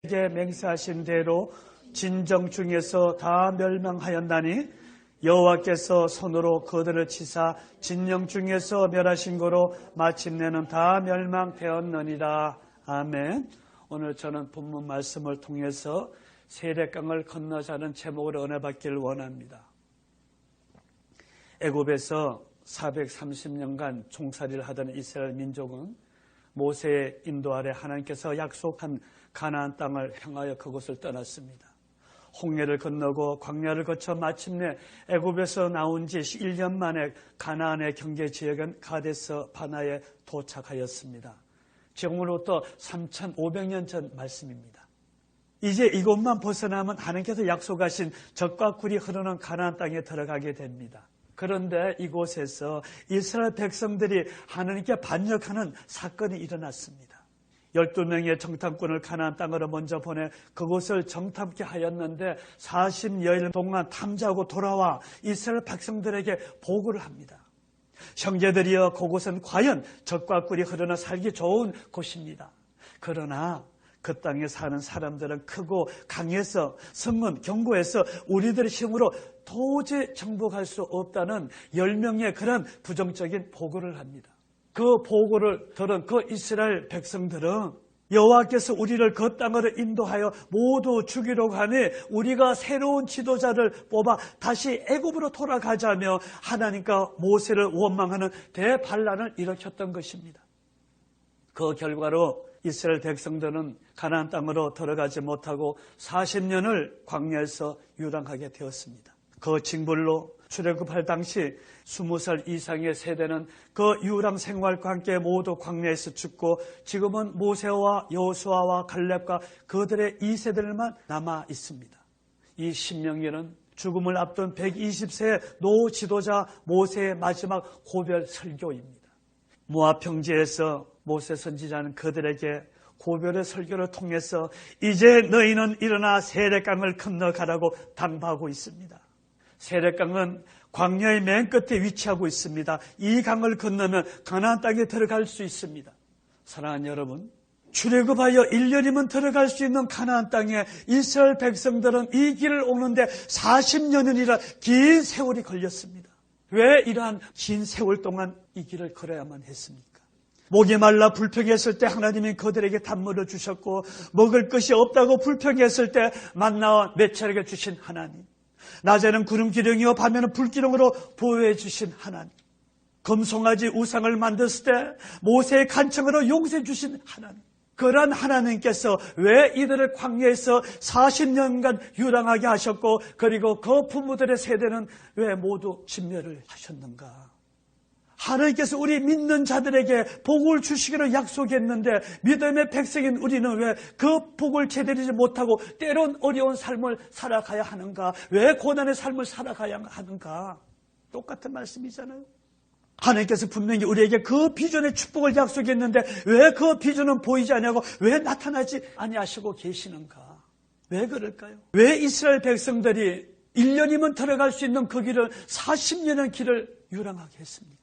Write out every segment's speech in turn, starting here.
게 맹세하신 대로 진정 중에서 다 멸망하였나니 여호와께서 손으로 그들을 치사 진영 중에서 멸하신 거로 마침내는 다 멸망되었느니라. 아멘. 오늘 저는 본문 말씀을 통해서 세례강을 건너자는 제목으로 은혜 받기를 원합니다. 애굽에서 430년간 종살이를 하던 이스라엘 민족은 모세의 인도 아래 하나님께서 약속한 가나안 땅을 향하여 그곳을 떠났습니다. 홍해를 건너고 광야를 거쳐 마침내 애굽에서 나온 지 1년 만에 가나안의 경계 지역인 가데스 바나에 도착하였습니다. 지금으로부터 3,500년 전 말씀입니다. 이제 이곳만 벗어나면 하나님께서 약속하신 젖과 꿀이 흐르는 가나안 땅에 들어가게 됩니다. 그런데 이곳에서 이스라엘 백성들이 하나님께 반역하는 사건이 일어났습니다. 12명의 정탐꾼을 가나안 땅으로 먼저 보내 그곳을 정탐케 하였는데 40여일 동안 탐지하고 돌아와 이스라엘 백성들에게 보고를 합니다. 형제들이여, 그곳은 과연 젖과 꿀이 흐르는 살기 좋은 곳입니다. 그러나 그 땅에 사는 사람들은 크고 강해서 성문 경고해서 우리들의 힘으로 도저히 정복할 수 없다는 10명의 그런 부정적인 보고를 합니다. 그 보고를 들은 그 이스라엘 백성들은 여호와께서 우리를 그 땅으로 인도하여 모두 죽이려고 하니 우리가 새로운 지도자를 뽑아 다시 애굽으로 돌아가자며 하나님과 모세를 원망하는 대반란을 일으켰던 것입니다. 그 결과로 이스라엘 백성들은 가나안 땅으로 들어가지 못하고 40년을 광야에서 유랑하게 되었습니다. 그 징벌로 출애굽할 당시 20살 이상의 세대는 그 유랑 생활과 함께 모두 광야에서 죽고 지금은 모세와 여호수아와 갈렙과 그들의 2세들만 남아 있습니다. 이 신명기는 죽음을 앞둔 120세의 노 지도자 모세의 마지막 고별 설교입니다. 모압 평지에서 모세 선지자는 그들에게 고별의 설교를 통해서 이제 너희는 일어나 세례강을 건너가라고 당부하고 있습니다. 세례강은 광야의 맨 끝에 위치하고 있습니다. 이 강을 건너면 가나안 땅에 들어갈 수 있습니다. 사랑하는 여러분, 출애굽하여 1년이면 들어갈 수 있는 가나안 땅에 이스라엘 백성들은 이 길을 오는데 40년이나 긴 세월이 걸렸습니다. 왜 이러한 긴 세월 동안 이 길을 걸어야만 했습니까? 목이 말라 불평했을 때 하나님이 그들에게 단물을 주셨고, 먹을 것이 없다고 불평했을 때 만나와 메추라기를 주신 하나님, 낮에는 구름 기둥이요 밤에는 불 기둥으로 보호해 주신 하나님, 금송아지 우상을 만들었을 때 모세의 간청으로 용서해 주신 하나님, 그러한 하나님께서 왜 이들을 광야에서 40년간 유랑하게 하셨고, 그리고 그 부모들의 세대는 왜 모두 진멸을 하셨는가? 하나님께서 우리 믿는 자들에게 복을 주시기로 약속했는데 믿음의 백성인 우리는 왜 그 복을 제대로 하지 못하고 때론 어려운 삶을 살아가야 하는가? 왜 고난의 삶을 살아가야 하는가? 똑같은 말씀이잖아요. 하나님께서 분명히 우리에게 그 비전의 축복을 약속했는데 왜 그 비전은 보이지 않냐고, 왜 나타나지 아니하시고 계시는가? 왜 그럴까요? 왜 이스라엘 백성들이 1년이면 들어갈 수 있는 그 길을 40년의 길을 유랑하게 했습니까?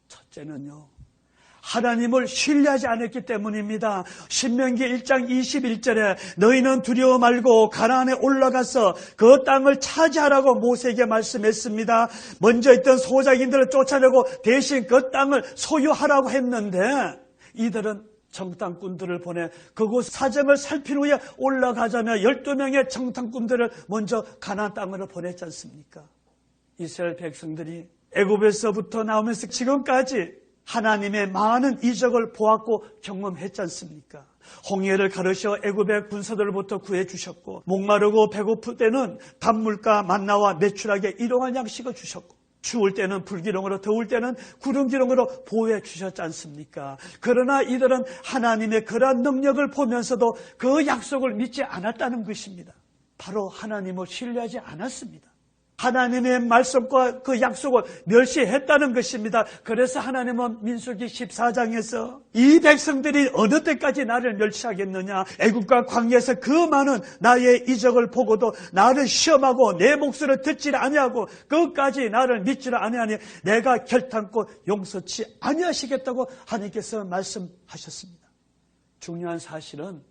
첫째는요, 하나님을 신뢰하지 않았기 때문입니다. 신명기 1장 21절에 너희는 두려워 말고 가나안에 올라가서 그 땅을 차지하라고 모세에게 말씀했습니다. 먼저 있던 소작인들을 쫓아내고 대신 그 땅을 소유하라고 했는데 이들은 정탐꾼들을 보내 그곳 사정을 살핀 후에 올라가자며 12명의 정탐꾼들을 먼저 가나안 땅으로 보냈지 않습니까? 이스라엘 백성들이 애굽에서부터 나오면서 지금까지 하나님의 많은 이적을 보았고 경험했지 않습니까? 홍해를 가르셔 애굽의 군사들로부터 구해주셨고, 목마르고 배고플 때는 단물과 만나와 메추라기에 일용할 양식을 주셨고, 추울 때는 불기둥으로, 더울 때는 구름기둥으로 보호해 주셨지 않습니까? 그러나 이들은 하나님의 그러한 능력을 보면서도 그 약속을 믿지 않았다는 것입니다. 바로 하나님을 신뢰하지 않았습니다. 하나님의 말씀과 그 약속을 멸시했다는 것입니다. 그래서 하나님은 민수기 14장에서 이 백성들이 어느 때까지 나를 멸시하겠느냐, 애굽과 광야에서 그 많은 나의 이적을 보고도 나를 시험하고 내 목소리를 듣지 아니하고 끝까지 나를 믿지를 아니하니 내가 결탄코 용서치 아니하시겠다고 하나님께서 말씀하셨습니다. 중요한 사실은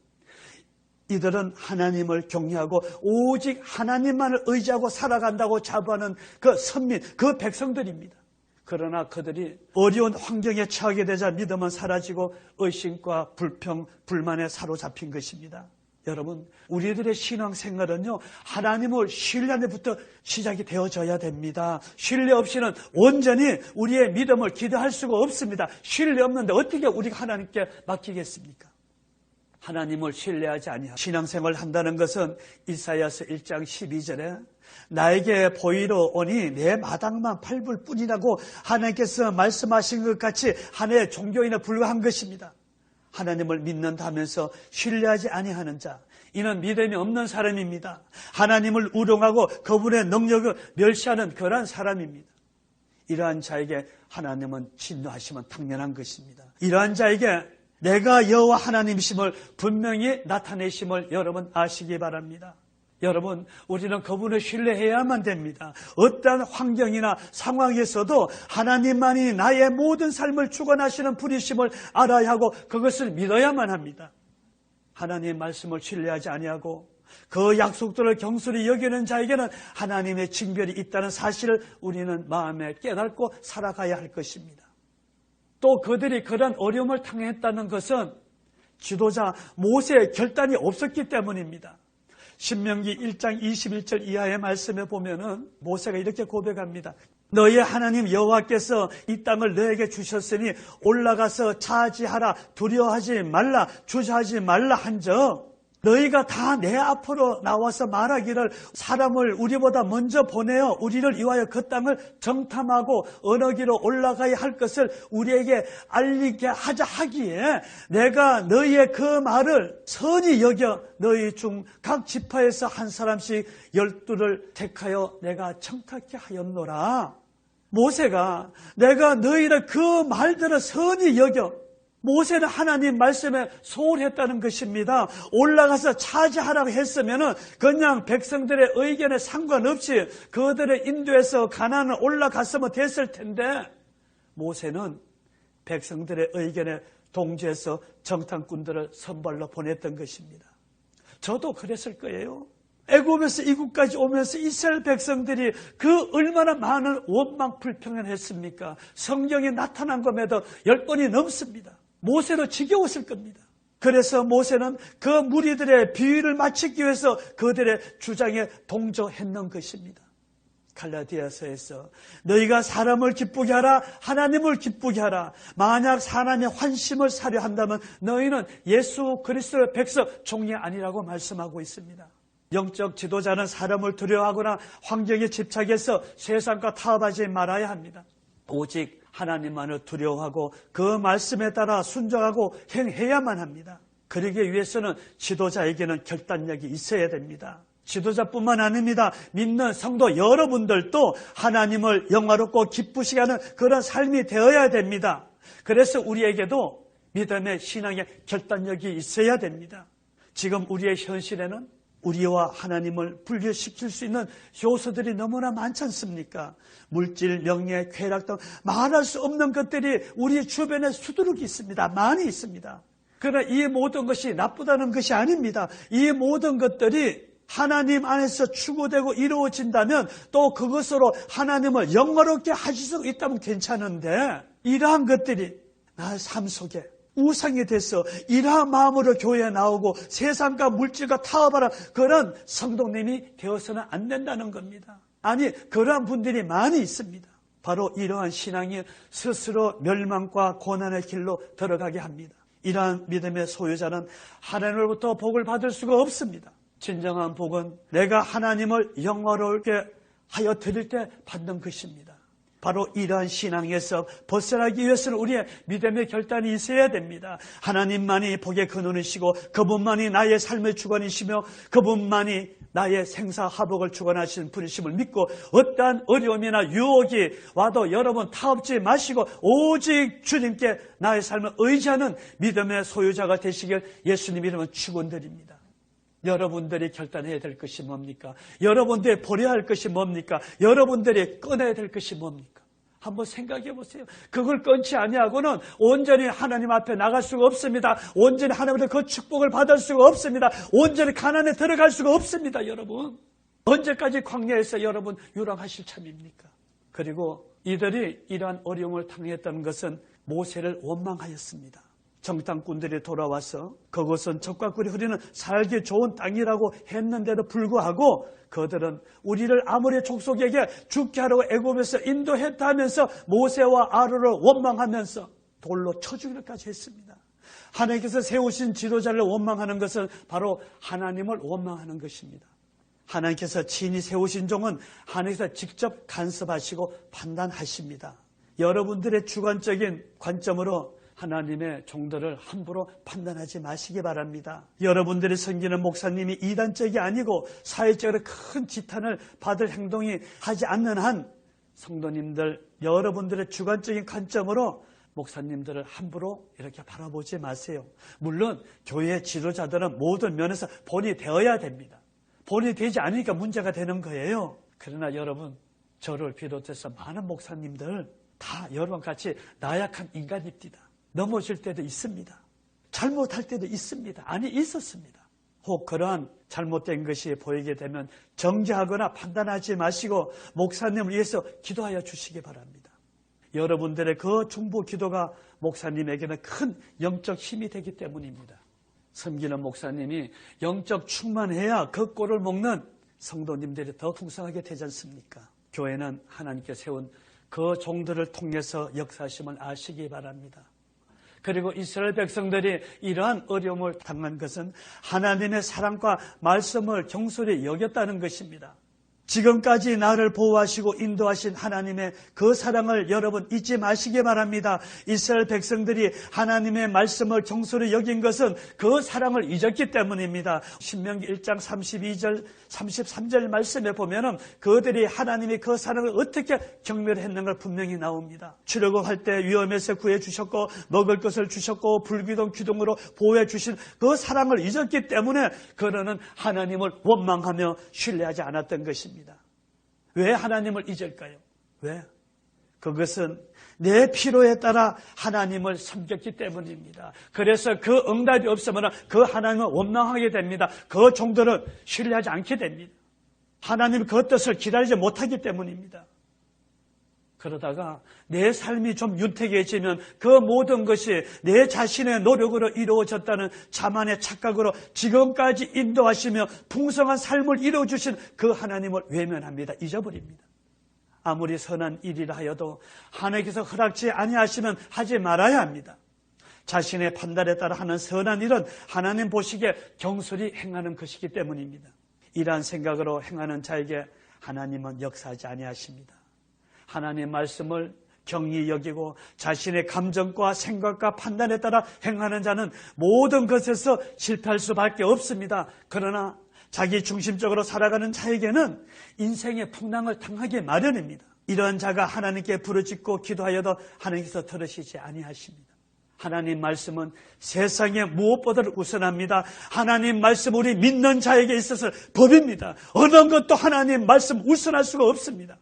이들은 하나님을 경외하고 오직 하나님만을 의지하고 살아간다고 자부하는 그 선민, 그 백성들입니다. 그러나 그들이 어려운 환경에 처하게 되자 믿음은 사라지고 의심과 불평, 불만에 사로잡힌 것입니다. 여러분, 우리들의 신앙생활은요, 하나님을 신뢰부터 시작이 되어져야 됩니다. 신뢰 없이는 온전히 우리의 믿음을 기도할 수가 없습니다. 신뢰 없는데 어떻게 우리가 하나님께 맡기겠습니까? 하나님을 신뢰하지 아니하고 신앙생활을 한다는 것은 이사야서 1장 12절에 나에게 보이러 오니 내 마당만 밟을 뿐이라고 하나님께서 말씀하신 것 같이 하나의 종교인에 불과한 것입니다. 하나님을 믿는다면서 신뢰하지 아니하는 자, 이는 믿음이 없는 사람입니다. 하나님을 우롱하고 그분의 능력을 멸시하는 그러한 사람입니다. 이러한 자에게 하나님은 진노하시면 당연한 것입니다. 이러한 자에게 내가 여호와 하나님이심을 분명히 나타내심을 여러분 아시기 바랍니다. 여러분, 우리는 그분을 신뢰해야만 됩니다. 어떠한 환경이나 상황에서도 하나님만이 나의 모든 삶을 주관하시는 분이심을 알아야 하고 그것을 믿어야만 합니다. 하나님의 말씀을 신뢰하지 아니하고 그 약속들을 경솔히 여기는 자에게는 하나님의 징벌이 있다는 사실을 우리는 마음에 깨닫고 살아가야 할 것입니다. 또 그들이 그런 어려움을 당했다는 것은 지도자 모세의 결단이 없었기 때문입니다. 신명기 1장 21절 이하의 말씀에 보면은 모세가 이렇게 고백합니다. 너희 하나님 여호와께서 이 땅을 너에게 주셨으니 올라가서 차지하라, 두려워하지 말라, 주저하지 말라 한적 너희가 다 내 앞으로 나와서 말하기를 사람을 우리보다 먼저 보내어 우리를 위하여 그 땅을 정탐하고 어느 길로 올라가야 할 것을 우리에게 알리게 하자 하기에 내가 너희의 그 말을 선히 여겨 너희 중 각 지파에서 한 사람씩 12를 택하여 내가 청탁케 하였노라. 모세가 내가 너희를 그 말들을 선히 여겨, 모세는 하나님 말씀에 소홀했다는 것입니다. 올라가서 차지하라고 했으면 그냥 백성들의 의견에 상관없이 그들의 인도에서 가나안을 올라갔으면 됐을 텐데 모세는 백성들의 의견에 동조해서 정탐꾼들을 선발로 보냈던 것입니다. 저도 그랬을 거예요. 애굽에서 이국까지 오면서 이스라엘 백성들이 그 얼마나 많은 원망 불평을 했습니까? 성경에 나타난 것에도 10번이 넘습니다. 모세도 지겨웠을 겁니다. 그래서 모세는 그 무리들의 비위를 맞추기 위해서 그들의 주장에 동조했는 것입니다. 갈라디아서에서 너희가 사람을 기쁘게 하라, 하나님을 기쁘게 하라. 만약 사람의 환심을 사려 한다면 너희는 예수 그리스도의 백성 종이 아니라고 말씀하고 있습니다. 영적 지도자는 사람을 두려워하거나 환경에 집착해서 세상과 타협하지 말아야 합니다. 오직 하나님만을 두려워하고 그 말씀에 따라 순종하고 행해야만 합니다. 그러기 위해서는 지도자에게는 결단력이 있어야 됩니다. 지도자뿐만 아닙니다. 믿는 성도 여러분들도 하나님을 영화롭고 기쁘시게 하는 그런 삶이 되어야 됩니다. 그래서 우리에게도 믿음의 신앙의 결단력이 있어야 됩니다. 지금 우리의 현실에는 우리와 하나님을 분리시킬 수 있는 요소들이 너무나 많지 않습니까? 물질, 명예, 쾌락 등 말할 수 없는 것들이 우리 주변에 수두룩이 있습니다. 많이 있습니다. 그러나 이 모든 것이 나쁘다는 것이 아닙니다. 이 모든 것들이 하나님 안에서 추구되고 이루어진다면 또 그것으로 하나님을 영화롭게 하실 수 있다면 괜찮은데 이러한 것들이 나의 삶 속에 우상이 돼서 이러한 마음으로 교회에 나오고 세상과 물질과 타협하는 그런 성도님이 되어서는 안 된다는 겁니다. 아니, 그러한 분들이 많이 있습니다. 바로 이러한 신앙이 스스로 멸망과 고난의 길로 들어가게 합니다. 이러한 믿음의 소유자는 하나님으로부터 복을 받을 수가 없습니다. 진정한 복은 내가 하나님을 영화롭게 하여 드릴 때 받는 것입니다. 바로 이러한 신앙에서 벗어나기 위해서는 우리의 믿음의 결단이 있어야 됩니다. 하나님만이 복의 근원이시고 그분만이 나의 삶의 주관이시며 그분만이 나의 생사화복을 주관하시는 분이심을 믿고 어떠한 어려움이나 유혹이 와도 여러분 타협지 마시고 오직 주님께 나의 삶을 의지하는 믿음의 소유자가 되시길 예수님 이름은 축원드립니다. 여러분들이 결단해야 될 것이 뭡니까? 여러분들이 버려야 할 것이 뭡니까? 여러분들이 꺼내야 될 것이 뭡니까? 한번 생각해 보세요. 그걸 끊지 아니하고는 온전히 하나님 앞에 나갈 수가 없습니다. 온전히 하나님의 그 축복을 받을 수가 없습니다. 온전히 가나안에 들어갈 수가 없습니다. 여러분, 언제까지 광야에서 여러분 유랑하실 참입니까? 그리고 이들이 이러한 어려움을 당했던 것은 모세를 원망하였습니다. 정탐꾼들이 돌아와서 그곳은 적과 꿀이 흐르는 살기 좋은 땅이라고 했는데도 불구하고 그들은 우리를 아모리 족속에게 죽게 하려고 애굽에서 인도했다 하면서 모세와 아론을 원망하면서 돌로 쳐 죽이기까지 했습니다. 하나님께서 세우신 지도자를 원망하는 것은 바로 하나님을 원망하는 것입니다. 하나님께서 친히 세우신 종은 하나님께서 직접 간섭하시고 판단하십니다. 여러분들의 주관적인 관점으로 하나님의 종들을 함부로 판단하지 마시기 바랍니다. 여러분들이 섬기는 목사님이 이단적이 아니고 사회적으로 큰 지탄을 받을 행동이 하지 않는 한 성도님들, 여러분들의 주관적인 관점으로 목사님들을 함부로 이렇게 바라보지 마세요. 물론 교회 지도자들은 모든 면에서 본이 되어야 됩니다. 본이 되지 않으니까 문제가 되는 거예요. 그러나 여러분, 저를 비롯해서 많은 목사님들 다 여러분 같이 나약한 인간입니다. 넘어질 때도 있습니다. 잘못할 때도 있습니다. 아니, 있었습니다. 혹 그러한 잘못된 것이 보이게 되면 정죄하거나 판단하지 마시고 목사님을 위해서 기도하여 주시기 바랍니다. 여러분들의 그 중보 기도가 목사님에게는 큰 영적 힘이 되기 때문입니다. 섬기는 목사님이 영적 충만해야 그 꼴을 먹는 성도님들이 더 풍성하게 되지 않습니까? 교회는 하나님께 세운 그 종들을 통해서 역사하심을 아시기 바랍니다. 그리고 이스라엘 백성들이 이러한 어려움을 당한 것은 하나님의 사랑과 말씀을 경솔히 여겼다는 것입니다. 지금까지 나를 보호하시고 인도하신 하나님의 그 사랑을 여러분 잊지 마시기 바랍니다. 이스라엘 백성들이 하나님의 말씀을 경솔히 여긴 것은 그 사랑을 잊었기 때문입니다. 신명기 1장 32절 33절 말씀에 보면은 그들이 하나님이 그 사랑을 어떻게 경멸했는 걸 분명히 나옵니다. 출애굽할 때 위험에서 구해 주셨고 먹을 것을 주셨고 불기둥 기둥으로 보호해 주신 그 사랑을 잊었기 때문에 그들은 하나님을 원망하며 신뢰하지 않았던 것입니다. 왜 하나님을 잊을까요? 왜? 그것은 내 필요에 따라 하나님을 섬겼기 때문입니다. 그래서 그 응답이 없으면 그 하나님을 원망하게 됩니다. 그 종들은 신뢰하지 않게 됩니다. 하나님 그 뜻을 기다리지 못하기 때문입니다. 그러다가 내 삶이 좀 윤택해지면 그 모든 것이 내 자신의 노력으로 이루어졌다는 자만의 착각으로 지금까지 인도하시며 풍성한 삶을 이루어주신 그 하나님을 외면합니다. 잊어버립니다. 아무리 선한 일이라 하여도 하나님께서 허락지 아니하시면 하지 말아야 합니다. 자신의 판단에 따라 하는 선한 일은 하나님 보시기에 경솔히 행하는 것이기 때문입니다. 이러한 생각으로 행하는 자에게 하나님은 역사하지 아니하십니다. 하나님의 말씀을 경히 여기고 자신의 감정과 생각과 판단에 따라 행하는 자는 모든 것에서 실패할 수밖에 없습니다. 그러나 자기 중심적으로 살아가는 자에게는 인생의 풍랑을 당하기 마련입니다. 이러한 자가 하나님께 부르짖고 기도하여도 하나님께서 들으시지 아니하십니다. 하나님 말씀은 세상에 무엇보다도 우선합니다. 하나님 말씀 우리 믿는 자에게 있어서 법입니다. 어느 것도 하나님 말씀 우선할 수가 없습니다.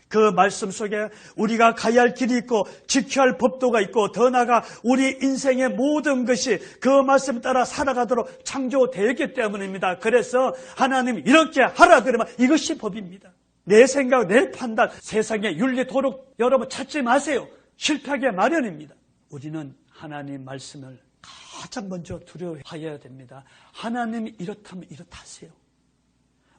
그 말씀 속에 우리가 가야 할 길이 있고 지켜야 할 법도가 있고 더 나아가 우리 인생의 모든 것이 그 말씀 따라 살아가도록 창조되었기 때문입니다. 그래서 하나님 이렇게 하라 그러면 이것이 법입니다. 내 생각, 내 판단, 세상의 윤리, 도덕 여러분 찾지 마세요. 실패하게 마련입니다. 우리는 하나님 말씀을 가장 먼저 두려워해야 됩니다. 하나님이 이렇다면 이렇다 하세요.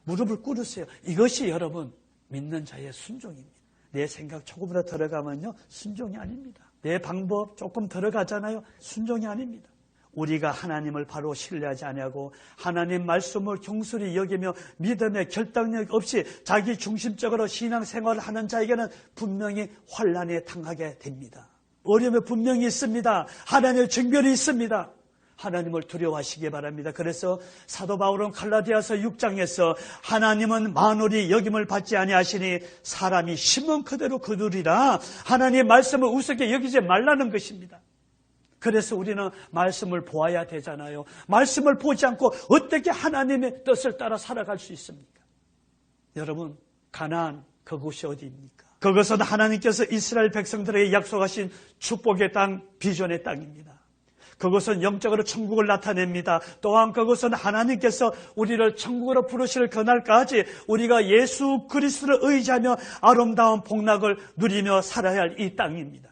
무릎을 꿇으세요. 이것이 여러분 믿는 자의 순종입니다. 내 생각 조금이라도 들어가면요 순종이 아닙니다. 내 방법 조금 들어가잖아요. 순종이 아닙니다. 우리가 하나님을 바로 신뢰하지 아니하고 하나님 말씀을 경솔히 여기며 믿음의 결단력 없이 자기 중심적으로 신앙생활을 하는 자에게는 분명히 환난에 당하게 됩니다. 어려움이 분명히 있습니다. 하나님의 징별이 있습니다. 하나님을 두려워하시기 바랍니다. 그래서 사도 바울은 갈라디아서 6장에서 하나님은 만월이 여김을 받지 아니하시니 사람이 심은 그대로 거두리라. 하나님의 말씀을 우습게 여기지 말라는 것입니다. 그래서 우리는 말씀을 보아야 되잖아요. 말씀을 보지 않고 어떻게 하나님의 뜻을 따라 살아갈 수 있습니까? 여러분, 가나안 그곳이 어디입니까? 그것은 하나님께서 이스라엘 백성들에게 약속하신 축복의 땅, 비전의 땅입니다. 그것은 영적으로 천국을 나타냅니다. 또한 그것은 하나님께서 우리를 천국으로 부르실 그날까지 우리가 예수 그리스도를 의지하며 아름다운 복락을 누리며 살아야 할 이 땅입니다.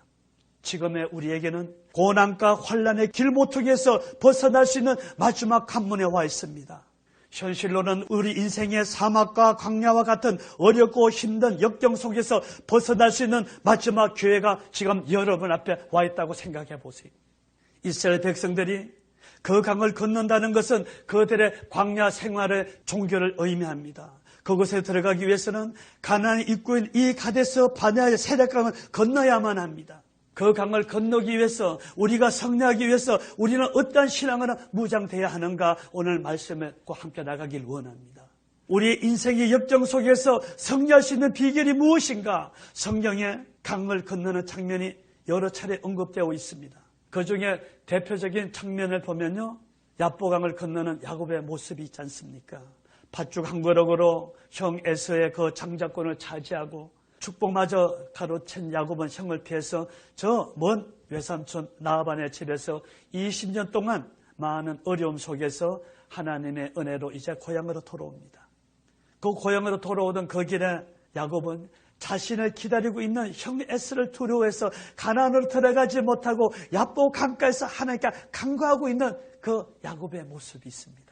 지금의 우리에게는 고난과 환난의 길모퉁이에서 벗어날 수 있는 마지막 관문에 와 있습니다. 현실로는 우리 인생의 사막과 광야와 같은 어렵고 힘든 역경 속에서 벗어날 수 있는 마지막 기회가 지금 여러분 앞에 와 있다고 생각해 보세요. 이스라엘 백성들이 그 강을 건넌다는 것은 그들의 광야 생활의 종교를 의미합니다. 그곳에 들어가기 위해서는 가나안 입구인 이 가데스 바네아의 세례강을 건너야만 합니다. 그 강을 건너기 위해서, 우리가 승리하기 위해서 우리는 어떠한 신앙으로 무장되어야 하는가, 오늘 말씀에 꼭 함께 나가길 원합니다. 우리의 인생의 역경 속에서 승리할 수 있는 비결이 무엇인가? 성경에 강을 건너는 장면이 여러 차례 언급되어 있습니다. 그 중에 대표적인 장면을 보면요, 야보강을 건너는 야곱의 모습이 있지 않습니까? 팥죽 한 그릇으로 형 에서의 그 장자권을 차지하고 축복마저 가로챈 야곱은 형을 피해서 저 먼 외삼촌 라반의 집에서 20년 동안 많은 어려움 속에서 하나님의 은혜로 이제 고향으로 돌아옵니다. 그 고향으로 돌아오던 그 길에 야곱은 자신을 기다리고 있는 형 에서를 두려워해서 가나안으로 들어가지 못하고 야보 강가에서 하나님께 간구하고 있는 그 야곱의 모습이 있습니다.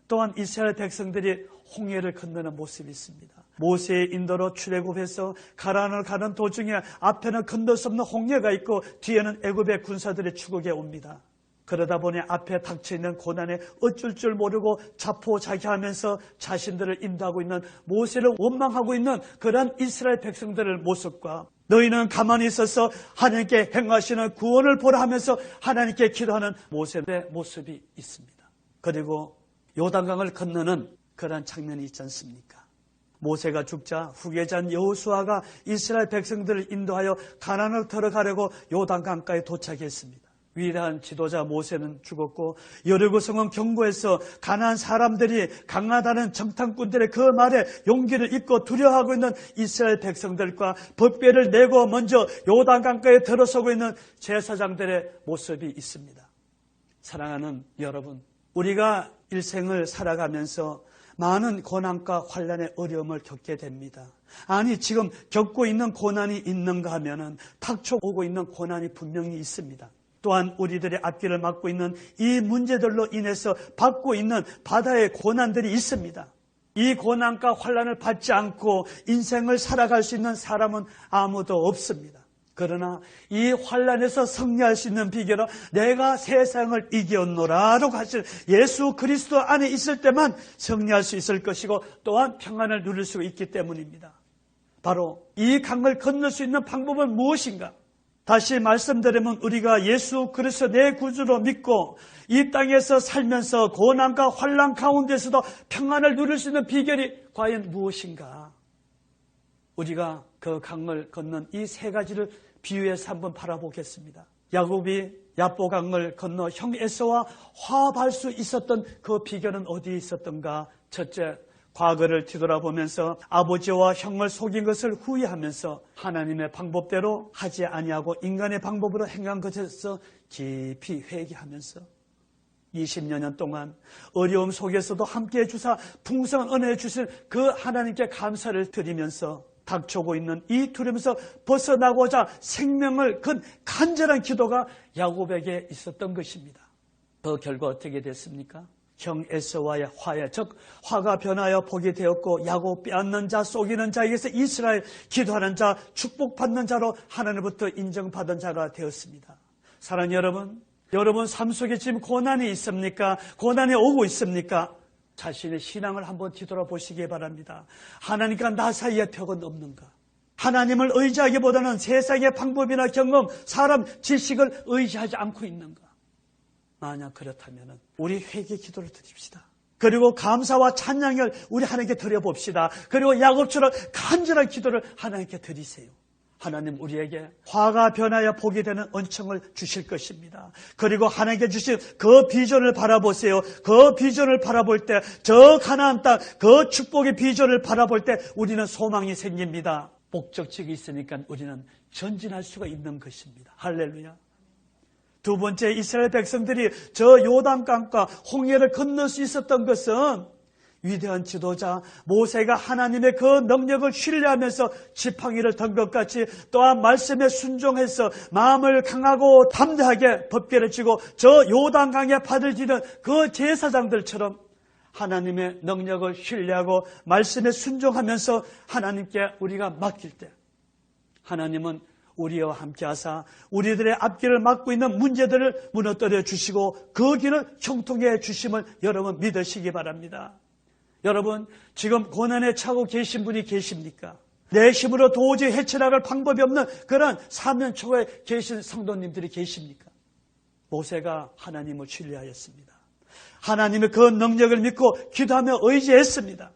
또한 이스라엘 백성들이 홍해를 건너는 모습이 있습니다. 모세의 인도로 출애굽해서 가나안을 가는 도중에 앞에는 건널 수 없는 홍해가 있고 뒤에는 애굽의 군사들이 추격해 옵니다. 그러다 보니 앞에 닥쳐있는 고난에 어쩔 줄 모르고 자포자기하면서 자신들을 인도하고 있는 모세를 원망하고 있는 그런 이스라엘 백성들의 모습과 너희는 가만히 있어서 하나님께 행하시는 구원을 보라 하면서 하나님께 기도하는 모세의 모습이 있습니다. 그리고 요단강을 건너는 그런 장면이 있지 않습니까? 모세가 죽자 후계자인 여호수아가 이스라엘 백성들을 인도하여 가나안으로 들어가려고 요단강가에 도착했습니다. 위대한 지도자 모세는 죽었고 여리고성은 경고해서 가나안 사람들이 강하다는 정탐꾼들의 그 말에 용기를 잃고 두려워하고 있는 이스라엘 백성들과 법궤를 내고 먼저 요단강가에 들어서고 있는 제사장들의 모습이 있습니다. 사랑하는 여러분, 우리가 일생을 살아가면서 많은 고난과 환난의 어려움을 겪게 됩니다. 아니, 지금 겪고 있는 고난이 있는가 하면은 닥쳐오고 있는 고난이 분명히 있습니다. 또한 우리들의 앞길을 막고 있는 이 문제들로 인해서 받고 있는 바다의 고난들이 있습니다. 이 고난과 환난을 받지 않고 인생을 살아갈 수 있는 사람은 아무도 없습니다. 그러나 이 환난에서 승리할 수 있는 비결은 내가 세상을 이겼노라라고 하신 예수 그리스도 안에 있을 때만 승리할 수 있을 것이고 또한 평안을 누릴 수 있기 때문입니다. 바로 이 강을 건널 수 있는 방법은 무엇인가? 다시 말씀드리면 우리가 예수 그리스도 내 구주로 믿고 이 땅에서 살면서 고난과 환난 가운데서도 평안을 누릴 수 있는 비결이 과연 무엇인가? 우리가 그 강을 건넌 이 세 가지를 비유해서 한번 바라보겠습니다. 야곱이 야보강을 건너 형 에서와 화합할 수 있었던 그 비결은 어디에 있었던가? 첫째, 과거를 뒤돌아보면서 아버지와 형을 속인 것을 후회하면서 하나님의 방법대로 하지 아니하고 인간의 방법으로 행한 것에서 깊이 회개하면서 20여 년 동안 어려움 속에서도 함께해 주사 풍성한 은혜 주신 그 하나님께 감사를 드리면서 닥쳐오고 있는 이 두려움에서 벗어나고자 생명을 건 간절한 기도가 야곱에게 있었던 것입니다. 그 결과 어떻게 됐습니까? 형 에서와의 화해, 즉 화가 변하여 복이 되었고 야곱 빼앗는 자, 속이는 자에게서 이스라엘, 기도하는 자, 축복받는 자로 하나님부터 인정받은 자가 되었습니다. 사랑하는 여러분, 여러분 삶 속에 지금 고난이 있습니까? 고난이 오고 있습니까? 자신의 신앙을 한번 뒤돌아보시기 바랍니다. 하나님과 나 사이에 벽은 없는가? 하나님을 의지하기보다는 세상의 방법이나 경험, 사람 지식을 의지하지 않고 있는가? 만약 그렇다면 우리 회개 기도를 드립시다. 그리고 감사와 찬양을 우리 하나님께 드려봅시다. 그리고 야곱처럼 간절한 기도를 하나님께 드리세요. 하나님 우리에게 화가 변하여 복이 되는 은총을 주실 것입니다. 그리고 하나님께 주신 그 비전을 바라보세요. 그 비전을 바라볼 때, 저 가나안 땅, 그 축복의 비전을 바라볼 때 우리는 소망이 생깁니다. 목적지가 있으니까 우리는 전진할 수가 있는 것입니다. 할렐루야. 두 번째, 이스라엘 백성들이 저 요단강과 홍해를 건널 수 있었던 것은 위대한 지도자 모세가 하나님의 그 능력을 신뢰하면서 지팡이를 든 것 같이 또한 말씀에 순종해서 마음을 강하고 담대하게 법궤를 쥐고 저 요단강에 발을 디는 그 제사장들처럼 하나님의 능력을 신뢰하고 말씀에 순종하면서 하나님께 우리가 맡길 때 하나님은 우리와 함께 하사 우리들의 앞길을 막고 있는 문제들을 무너뜨려 주시고 그 길을 형통해 주심을 여러분 믿으시기 바랍니다. 여러분, 지금 고난에 처하고 계신 분이 계십니까? 내 힘으로 도저히 헤쳐나갈 방법이 없는 그런 사면초에 계신 성도님들이 계십니까? 모세가 하나님을 신뢰하였습니다. 하나님의 그 능력을 믿고 기도하며 의지했습니다.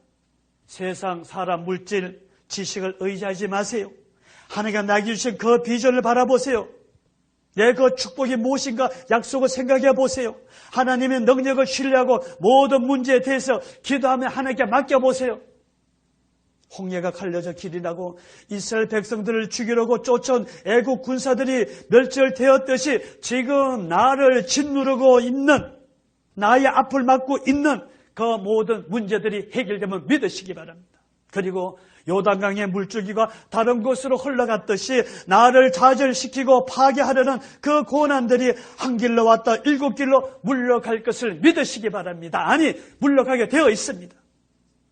세상, 사람, 물질, 지식을 의지하지 마세요. 하나님가 나에게 주신 그 비전을 바라보세요. 내 그 축복이 무엇인가 약속을 생각해 보세요. 하나님의 능력을 신뢰하고 모든 문제에 대해서 기도하며 하나님께 맡겨보세요. 홍해가 갈려져 길이 나고 이스라엘 백성들을 죽이려고 쫓아온 애국 군사들이 멸절되었듯이 지금 나를 짓누르고 있는, 나의 앞을 막고 있는 그 모든 문제들이 해결되면 믿으시기 바랍니다. 그리고 요단강의 물줄기가 다른 곳으로 흘러갔듯이 나를 좌절시키고 파괴하려는 그 고난들이 한 길로 왔다 7길로 물러갈 것을 믿으시기 바랍니다. 아니, 물러가게 되어 있습니다.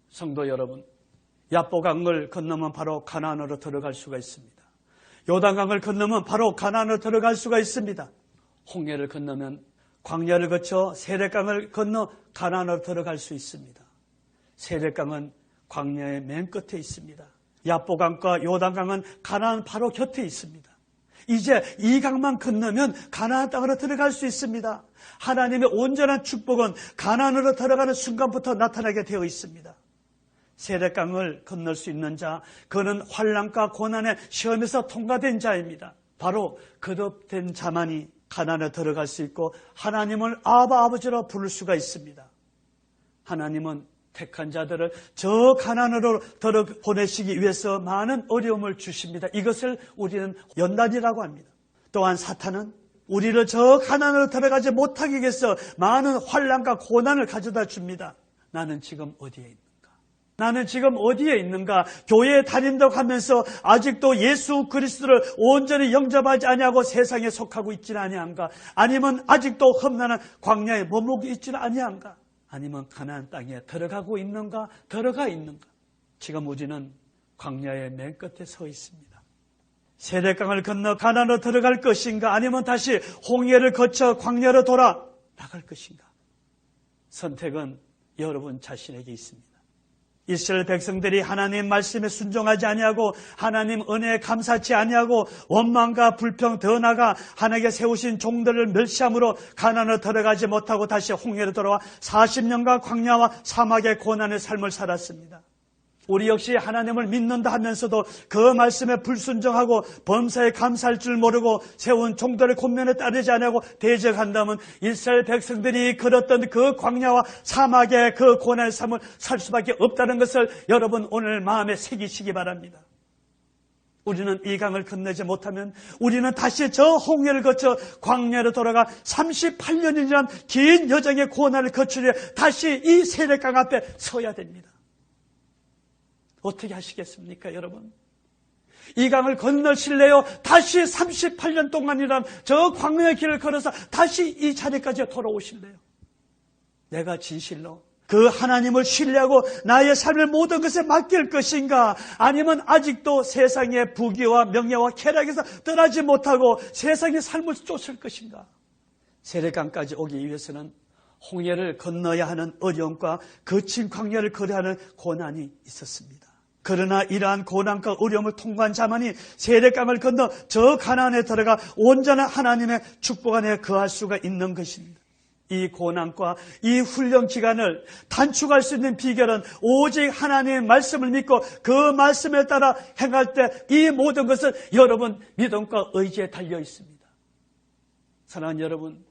성도 여러분, 야보강을 건너면 바로 가나안으로 들어갈 수가 있습니다. 요단강을 건너면 바로 가나안으로 들어갈 수가 있습니다. 홍해를 건너면 광야를 거쳐 세렛강을 건너 가나안으로 들어갈 수 있습니다. 세렛강은 광야의 맨 끝에 있습니다. 야보강과 요단강은 가나안 바로 곁에 있습니다. 이제 이 강만 건너면 가나안 땅으로 들어갈 수 있습니다. 하나님의 온전한 축복은 가나안으로 들어가는 순간부터 나타나게 되어 있습니다. 세렛강을 건널 수 있는 자, 그는 환난과 고난의 시험에서 통과된 자입니다. 바로 거듭된 자만이 가나안에 들어갈 수 있고 하나님을 아버지로 부를 수가 있습니다. 하나님은 택한 자들을 저 가나안으로 보내시기 위해서 많은 어려움을 주십니다. 이것을 우리는 연단이라고 합니다. 또한 사탄은 우리를 저 가나안으로 들어가지 못하게 위해서 많은 환난과 고난을 가져다 줍니다. 나는 지금 어디에 있는가? 나는 지금 어디에 있는가? 교회에 다닌다고 하면서 아직도 예수 그리스도를 온전히 영접하지 아니하고 세상에 속하고 있지는 아니한가? 아니면 아직도 험난한 광야에 머물고 있지는 아니한가? 아니면 가나안 땅에 들어가고 있는가? 들어가 있는가? 지금 우리는 광야의 맨 끝에 서 있습니다. 세렛강을 건너 가나안으로 들어갈 것인가? 아니면 다시 홍해를 거쳐 광야로 돌아 나갈 것인가? 선택은 여러분 자신에게 있습니다. 이스라엘 백성들이 하나님 말씀에 순종하지 아니하고 하나님 은혜에 감사치 아니하고 원망과 불평 더 나아가 하나님께 세우신 종들을 멸시함으로 가나안으로 들어가지 못하고 다시 홍해로 돌아와 40년간 광야와 사막의 고난의 삶을 살았습니다. 우리 역시 하나님을 믿는다 하면서도 그 말씀에 불순종하고 범사에 감사할 줄 모르고 세운 종들의 권면에 따르지 않고 대적한다면 이스라엘 백성들이 걸었던 그 광야와 사막의 그 고난의 삶을 살 수밖에 없다는 것을 여러분 오늘 마음에 새기시기 바랍니다. 우리는 이 강을 건너지 못하면 우리는 다시 저 홍해를 거쳐 광야로 돌아가 38년이라는 긴 여정의 고난을 거치려 다시 이 세렛강 앞에 서야 됩니다. 어떻게 하시겠습니까, 여러분? 이 강을 건너실래요? 다시 38년 동안이란 저 광야의 길을 걸어서 다시 이 자리까지 돌아오실래요? 내가 진실로 그 하나님을 신뢰하고 나의 삶의 모든 것에 맡길 것인가? 아니면 아직도 세상의 부귀와 명예와 쾌락에서 떠나지 못하고 세상의 삶을 쫓을 것인가? 세렛강까지 오기 위해서는 홍해를 건너야 하는 어려움과 거친 광야를 걸어야 하는 고난이 있었습니다. 그러나 이러한 고난과 어려움을 통과한 자만이 세렛강을 건너 저 가나안에 들어가 온전한 하나님의 축복 안에 거할 수가 있는 것입니다. 이 고난과 이 훈련 기간을 단축할 수 있는 비결은 오직 하나님의 말씀을 믿고 그 말씀에 따라 행할 때 이 모든 것은 여러분 믿음과 의지에 달려 있습니다. 사랑하는 여러분,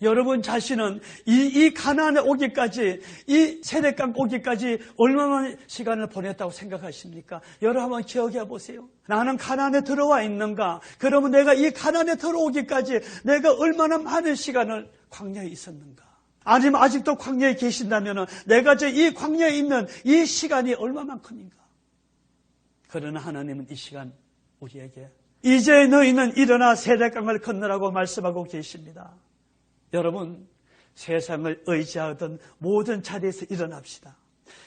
여러분 자신은 이 가나안에 오기까지, 이 세례강 오기까지 얼마나 시간을 보냈다고 생각하십니까? 여러분 한번 기억해 보세요. 나는 가나안에 들어와 있는가? 그러면 내가 이 가나안에 들어오기까지 내가 얼마나 많은 시간을 광야에 있었는가? 아니면 아직도 광야에 계신다면 내가 이 광야에 있는 이 시간이 얼마만큼인가? 그러나 하나님은 이 시간 우리에게 이제 너희는 일어나 세례강을 건너라고 말씀하고 계십니다. 여러분, 세상을 의지하던 모든 자리에서 일어납시다.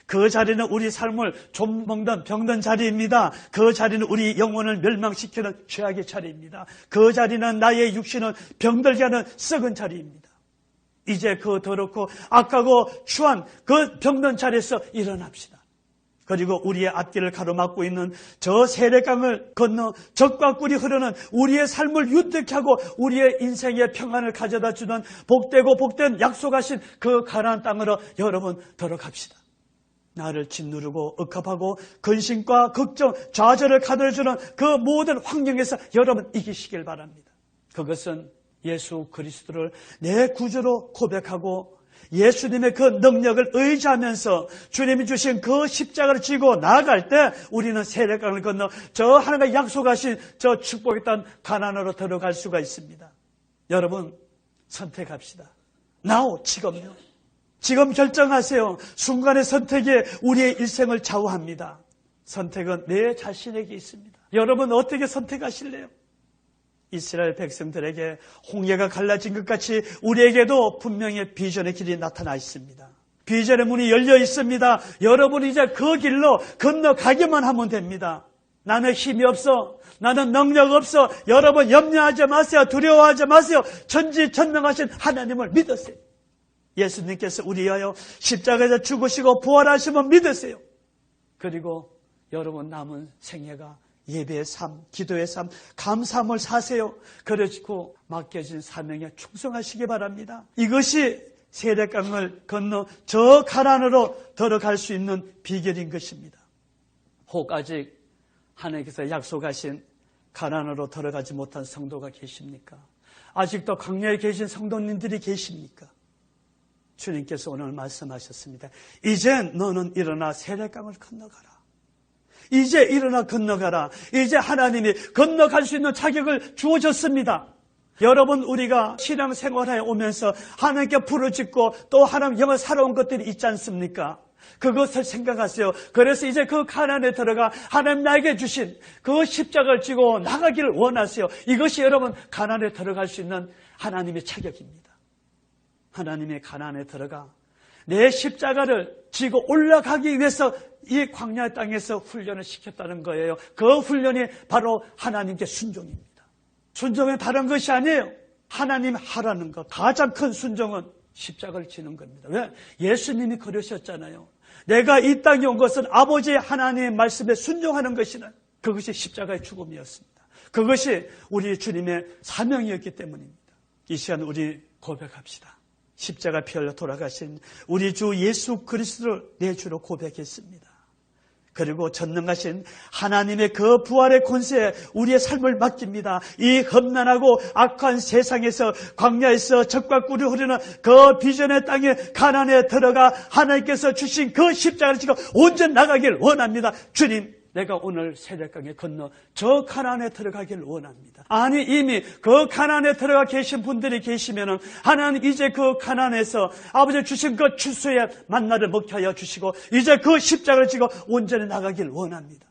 그 자리는 우리 삶을 좀 먹는 병든 자리입니다. 그 자리는 우리 영혼을 멸망시키는 죄악의 자리입니다. 그 자리는 나의 육신을 병들게 하는 썩은 자리입니다. 이제 그 더럽고 악하고 추한 그 병든 자리에서 일어납시다. 그리고 우리의 앞길을 가로막고 있는 저 세례강을 건너 적과 꿀이 흐르는 우리의 삶을 유득케 하고 우리의 인생의 평안을 가져다 주는 복되고 복된 약속하신 그 가나안 땅으로 여러분 들어갑시다. 나를 짓누르고 억압하고 근심과 걱정, 좌절을 가둬주는 그 모든 환경에서 여러분 이기시길 바랍니다. 그것은 예수 그리스도를 내 구주로 고백하고 예수님의 그 능력을 의지하면서 주님이 주신 그 십자가를 지고 나아갈 때 우리는 세례강을 건너 저 하나님과 약속하신 저 축복의 땅 가나안으로 들어갈 수가 있습니다. 여러분 선택합시다. Now, 지금요. 지금 결정하세요. 순간의 선택이 우리의 일생을 좌우합니다. 선택은 내 자신에게 있습니다. 여러분 어떻게 선택하실래요? 이스라엘 백성들에게 홍해가 갈라진 것 같이 우리에게도 분명히 비전의 길이 나타나 있습니다. 비전의 문이 열려 있습니다. 여러분이 이제 그 길로 건너가기만 하면 됩니다. 나는 힘이 없어. 나는 능력 없어. 여러분 염려하지 마세요. 두려워하지 마세요. 전지전능하신 하나님을 믿으세요. 예수님께서 우리 위하여 십자가에서 죽으시고 부활하심을 믿으세요. 그리고 여러분 남은 생애가 예배의 삶, 기도의 삶, 감사함을 사세요. 그러시고 맡겨진 사명에 충성하시기 바랍니다. 이것이 세례강을 건너 저 가나안으로 들어갈 수 있는 비결인 것입니다. 혹 아직 하나님께서 약속하신 가나안으로 들어가지 못한 성도가 계십니까? 아직도 광야에 계신 성도님들이 계십니까? 주님께서 오늘 말씀하셨습니다. 이젠 너는 일어나 세례강을 건너가라. 이제 일어나 건너가라. 이제 하나님이 건너갈 수 있는 자격을 주어졌습니다. 여러분 우리가 신앙생활에 오면서 하나님께 부르짖고 또 하나님 영을 살아온 것들이 있지 않습니까? 그것을 생각하세요. 그래서 이제 그 가나안에 들어가 하나님 나에게 주신 그 십자가를 지고 나가기를 원하세요. 이것이 여러분 가나안에 들어갈 수 있는 하나님의 자격입니다. 하나님의 가나안에 들어가 내 십자가를 지고 올라가기 위해서 이 광야 땅에서 훈련을 시켰다는 거예요. 그 훈련이 바로 하나님께 순종입니다. 순종은 다른 것이 아니에요. 하나님 하라는 것. 가장 큰 순종은 십자가를 지는 겁니다. 왜? 예수님이 그러셨잖아요. 내가 이 땅에 온 것은 아버지 하나님의 말씀에 순종하는 것이는 그것이 십자가의 죽음이었습니다. 그것이 우리 주님의 사명이었기 때문입니다. 이 시간 우리 고백합시다. 십자가 피 흘려 돌아가신 우리 주 예수 그리스도를 내 주로 고백했습니다. 그리고 전능하신 하나님의 그 부활의 권세에 우리의 삶을 맡깁니다. 이 험난하고 악한 세상에서 광야에서 적과 꿀이 흐르는 그 비전의 땅에 가나안에 들어가 하나님께서 주신 그 십자가를 지고 온전히 나가길 원합니다. 주님, 내가 오늘 세례강에 건너 저 가나안에 들어가길 원합니다. 아니 이미 그 가나안에 들어가 계신 분들이 계시면은 하나님 이제 그 가나안에서 아버지 주신 그 추수의 만나를 먹게 하여 주시고 이제 그 십자가를 지고 온전히 나가길 원합니다.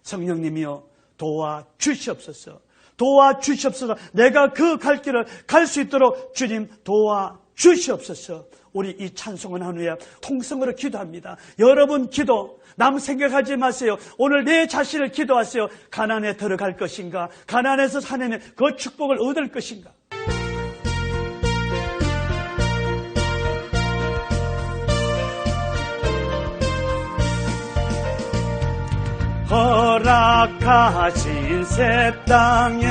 성령님이여 도와주시옵소서. 도와주시옵소서. 내가 그 갈 길을 갈 수 있도록 주님 도와주시옵소서. 우리 이 찬송을 한 후에 통성으로 기도합니다. 여러분 기도 남 생각하지 마세요. 오늘 내 자신을 기도하세요. 가나안에 들어갈 것인가? 가나안에서 하나님의 그 축복을 얻을 것인가? 허락하신 새 땅에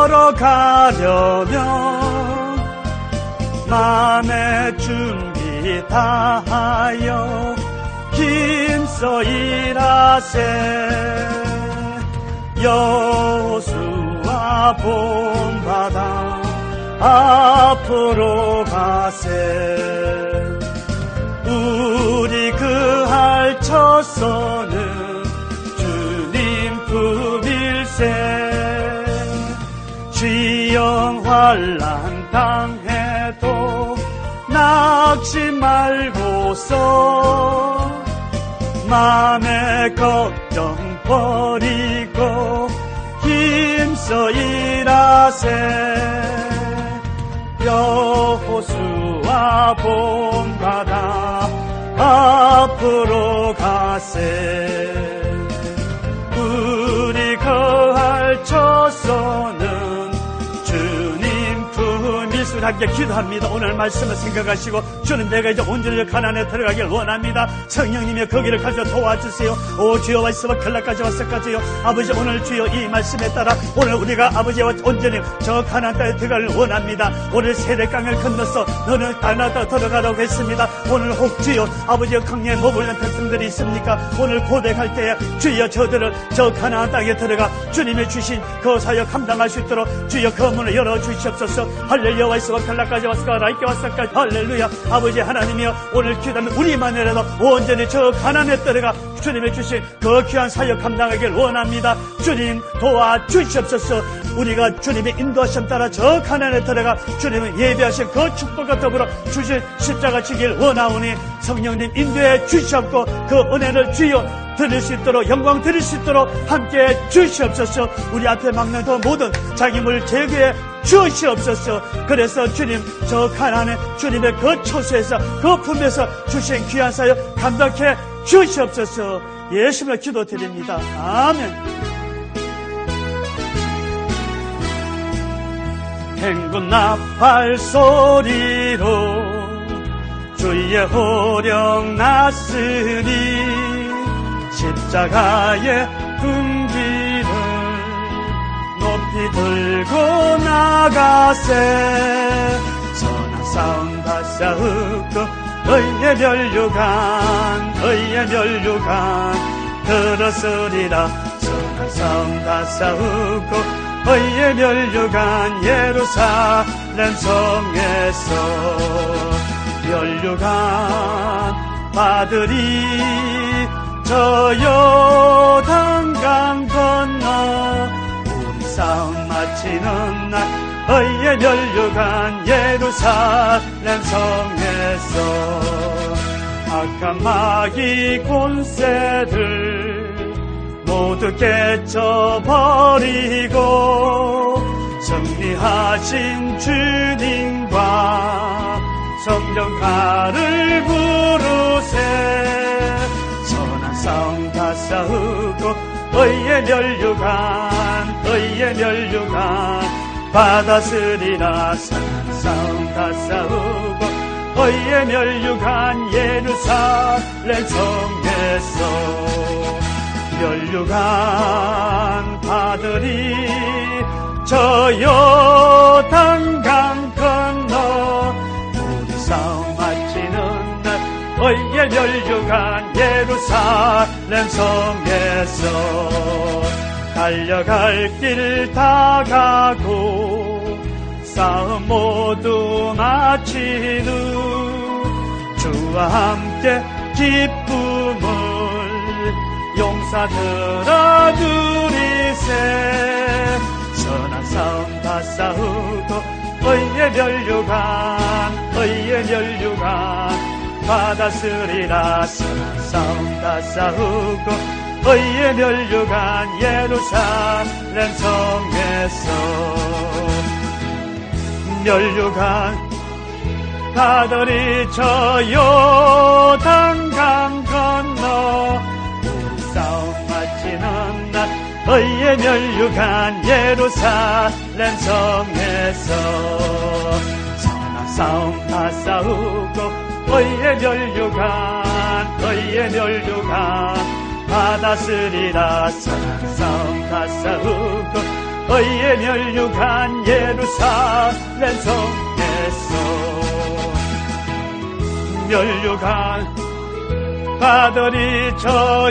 들어가려면 마음의 준비 다하여 힘써 일하세. 여호수아 본받아 앞으로 가세. 우리 그할 처소는 주님 품일세. 지영 환난 당해도 낙심 말고서 맘의 걱정 버리고 힘써 일하세. 여호수아 본바다 앞으로 가세. 우리 거할 처소는 주님 품일세. 함께 기도합니다. 오늘 말씀을 생각하시고 주님, 내가 이제 온전히 가나안에 들어가길 원합니다. 성령님의 거기를 가져 도와주세요. 오 주여, 와이스와 클라까지 왔을까지요. 아버지, 오늘 주여 이 말씀에 따라 오늘 우리가 아버지와 온전히 저 가나안 땅에 들어가길 원합니다. 오늘 세례강을 건너서 너는 가나안에 들어가라고 했습니다. 오늘 혹 주여 아버지의 강에 머물는 백성들이 있습니까? 오늘 고백할 때에 주여 저들을 저 가나안 땅에 들어가 주님의 주신 그 사역 감당할 수 있도록 주여 그 문을 열어주시옵소서. 할렐루야. 와이스와 칼라까지 왔을까 라이께 왔을까. 할렐루야. 아버지 하나님이여, 오늘 기도하는 우리만이라도 온전히 저 가나안에 들어가 주님의 주신 그 귀한 사역 감당하길 원합니다. 주님 도와주시옵소서. 우리가 주님의 인도하심 따라 저 가나안에 들어가 주님의 예배하신 그 축복과 더불어 주신 십자가 지길 원하오니 성령님 인도해 주시옵고 그 은혜를 주여 드릴 수 있도록, 영광 드릴 수 있도록 함께 주시옵소서. 우리 앞에 막는 그 모든 장애물 제거해 주시옵소서. 그래서 주님 저 가나안에 주님의 그 처소에서 그 품에서 주신 귀한 사역 감당해 주시옵소서. 예수님의 기도드립니다. 아멘. 행군 나팔 소리로 주의 호령 났으니 십자가의 군기를 높이 들고 나가세. 선한 싸움 다 싸우고 의의 멸류관 들었으리라. 선한 싸움 다 싸우고 의의 멸류관 예루살렘 성에서 멸류관 받으리. 저 요단강 건너 우리 싸움 마치는 날 의의 멸류관 예루살렘 성에서 악한 마귀 권세들 모두 깨쳐버리고 승리하신 주님과 성령가를 부르세. 선한 싸움 다 싸우고 의의 멸류관 받았으리라. 선한 싸움 다 싸우고 의의 멸류관 예루살렘 성에서 멸류관 받으리. 저 요단강 건너 우리 싸움 마치는 날 의의 멸류관 예루살렘 성에서 달려갈 길 다 가고 싸움 모두 마친 후 주와 함께 기쁨을 용사들아 누리세. 선한 싸움 다 싸우고 의의 멸류관 받았으리라. 선한 싸움 다 싸우고 의의 멸류관 예루살렘 성에서 멸류관 받으리. 저 요단강 건너 우리 싸움 마치는 날 의의 멸류관 예루살렘 성에서 선한 싸움 다 싸우고 의의 멸류관 받았으리라. 선한 싸움 다 싸우고 의의 멸류관 예루살렘 성에서 멸류관 받으리. 저